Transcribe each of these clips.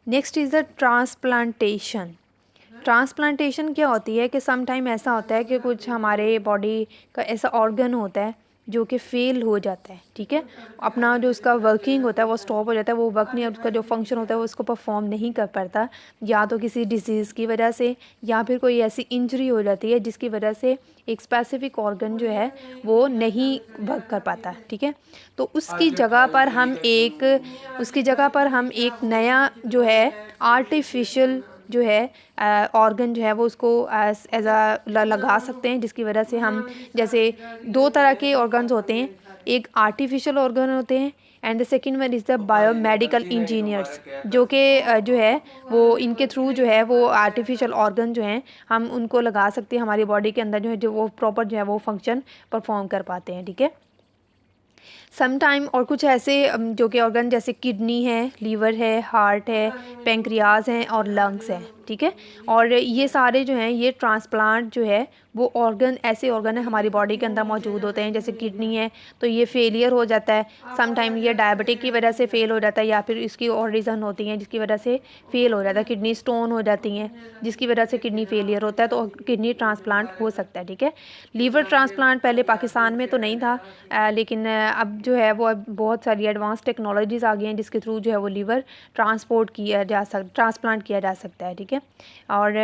Next is the transplantation. Transplantation क्या होती है कि सम टाइम ऐसा होता है कि कुछ हमारे बॉडी का ऐसा ऑर्गन होता है जो कि फेल हो जाता है, ठीक है, अपना जो उसका वर्किंग होता है वो स्टॉप हो जाता है, वो वर्क नहीं, उसका जो फंक्शन होता है वो उसको परफॉर्म नहीं कर पाता, या तो किसी डिजीज़ की वजह से या फिर कोई ऐसी इंजरी हो जाती है जिसकी वजह से एक स्पेसिफिक ऑर्गन जो है वो नहीं वर्क कर पाता, ठीक है। तो उसकी जगह पर हम एक नया जो है आर्टिफिशियल जो है ऑर्गन जो है वो उसको एज अ लगा सकते हैं, जिसकी वजह से हम, जैसे दो तरह के ऑर्गन्स होते हैं, एक आर्टिफिशियल ऑर्गन होते हैं and the second one is the biomedical engineers, जो कि जो है वो इनके थ्रू जो है वो आर्टिफिशियल ऑर्गन जो हैं हम उनको लगा सकते हैं हमारी बॉडी के अंदर, जो है जो वो प्रॉपर जो है वो फंक्शन परफॉर्म कर पाते हैं, ठीक है। सम टाइम और कुछ ऐसे जो कि ऑर्गन जैसे किडनी है, लीवर है, हार्ट है, पेंक्रियाज हैं और लंग्स हैं, ठीक है। और ये सारे जो हैं ये ट्रांसप्लांट जो है वो ऑर्गन, ऐसे ऑर्गन है हमारी बॉडी के अंदर मौजूद होते हैं। जैसे किडनी है तो ये फेलियर हो जाता है, सम टाइम ये डायबिटिक की वजह से फेल हो जाता है, या फिर इसकी और रीज़न होती हैं जिसकी वजह से फेल हो जाता है, किडनी स्टोन हो जाती हैं जिसकी वजह से किडनी फेलियर होता है, तो किडनी ट्रांसप्लांट हो सकता है, ठीक है। लीवर ट्रांसप्लांट पहले पाकिस्तान में तो नहीं था, लेकिन अब जो है वो अब बहुत सारी एडवांस टेक्नोलॉजीज़ आ गई हैं जिसके थ्रू जो है वो लीवर ट्रांसप्लांट किया जा सकता है, ठीक है। और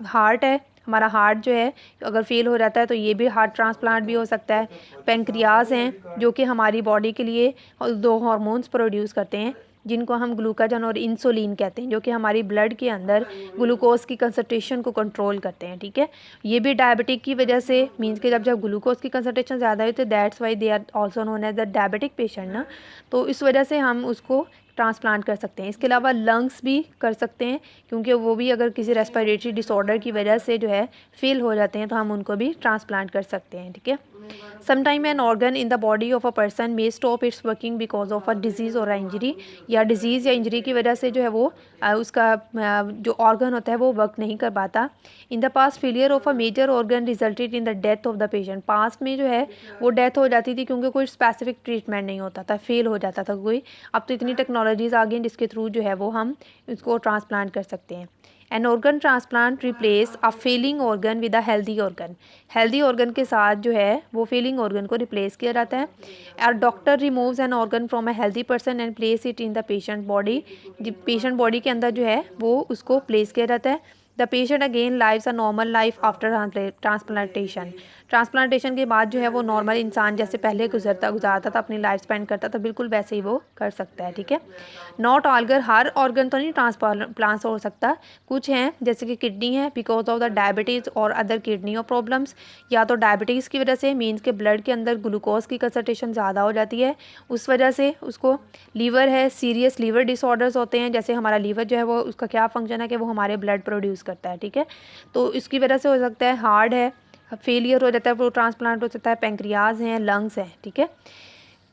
हार्ट है, हमारा हार्ट जो है अगर फेल हो जाता है तो ये भी हार्ट ट्रांसप्लांट भी हो सकता है। पेंक्रियाज हैं जो कि हमारी बॉडी के लिए दो हार्मोन्स प्रोड्यूस करते हैं जिनको हम ग्लूकाजन और इंसुलिन कहते हैं, जो कि हमारी ब्लड के अंदर ग्लूकोज की कंसंट्रेशन को कंट्रोल करते हैं, ठीक है। ये भी डायबिटिक की वजह से, मीन्स कि जब जब ग्लूकोज की कंसंट्रेशन ज़्यादा हुई तो that's why they are also known as the diabetic patient ना, तो इस वजह से हम उसको ट्रांसप्लांट कर सकते हैं। इसके अलावा लंग्स भी कर सकते हैं, क्योंकि वो भी अगर किसी रेस्पिरेटरी डिसऑर्डर की वजह से जो है फेल हो जाते हैं तो हम उनको भी ट्रांसप्लांट कर सकते हैं, ठीक है। Sometime an organ in the body of a person may stop it's working because of a disease और इंजरी, या डिजीज़ या इंजरी की वजह से जो है वो उसका जो ऑर्गन होता है वो वर्क नहीं कर पाता। In the past failure of a major organ resulted in the death of the patient, past में जो है वो डेथ हो जाती थी क्योंकि कोई स्पेसिफिक ट्रीटमेंट नहीं होता था, फेल हो जाता था कोई। अब तो इतनी टेक्नोलॉजीज़ आ गई हैं जिसके थ्रू जो है वो हम इसको ट्रांसप्लांट कर सकते हैं। An organ transplant replace a failing organ with a healthy organ, healthy organ के साथ जो है वो फेलिंग ऑर्गन को रिप्लेस किया जाता है। और doctor removes an organ from a healthy person and place it in the patient body, patient body के अंदर जो है वो उसको प्लेस किया जाता है। The patient again lives a normal life after transplantation, transplantation के बाद जो है वो नॉर्मल इंसान जैसे पहले गुजारता था, अपनी लाइफ स्पेंड करता था, बिल्कुल वैसे ही वो कर सकता है, ठीक है। नॉट ऑलगर, हर ऑर्गन तो नहीं ट्रांसप्लांट हो सकता, कुछ हैं जैसे कि किडनी है बिकॉज ऑफ द डायबिटीज़ और अदर किडनी और प्रॉब्लम्स, या तो डायबिटीज़ की वजह से मीन्स के ब्लड के अंदर ग्लूकोज की कंसंट्रेशन ज़्यादा हो जाती है उस वजह से उसको। लीवर है, सीरियस लीवर डिसऑर्डर्स होते हैं, जैसे हमारा लीवर जो है वो उसका क्या फंक्शन है कि वो हमारे ब्लड प्रोड्यूस करता है, ठीक है, तो इसकी वजह से हो सकता है। हार्ट है, फेलियर हो जाता है वो ट्रांसप्लांट हो सकता है। पेंक्रियाज हैं, लंग्स हैं, ठीक है।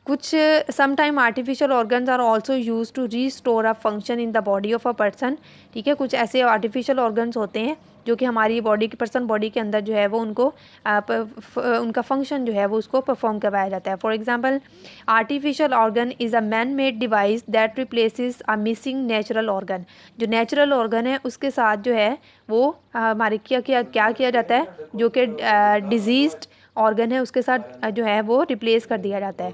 कुछ some time artificial organs are also use to restore a function in the body of a person, ठीक है। कुछ ऐसे आर्टिफिशियल ऑर्गन्स होते हैं जो कि हमारी बॉडी की पर्सन बॉडी के अंदर जो है वो उनको उनका फंक्शन जो है वो उसको परफॉर्म करवाया जाता है। For example, artificial organ is a man made device that replaces a missing natural organ, जो नेचुरल ऑर्गन है उसके साथ जो है वो हमारे क्या किया जाता है, जो कि डिजीज्ड ऑर्गन है उसके साथ जो है वो रिप्लेस कर दिया जाता है।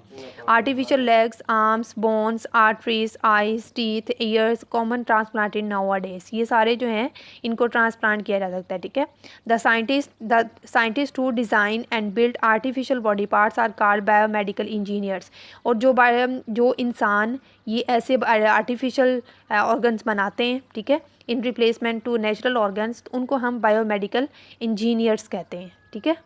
Artificial legs, arms, bones, arteries, eyes, teeth, years common transplanted nowadays, ये सारे जो हैं इनको ट्रांसप्लांट किया जा सकता है, ठीक है। The scientist who design and build artificial body parts are called biomedical engineers, और जो इंसान ये ऐसे आर्टिफिशियल ऑर्गन्स बनाते हैं, ठीक है, in replacement to natural organs, उनको हम बायोमेडिकल इंजीनियर्स कहते हैं, ठीक है।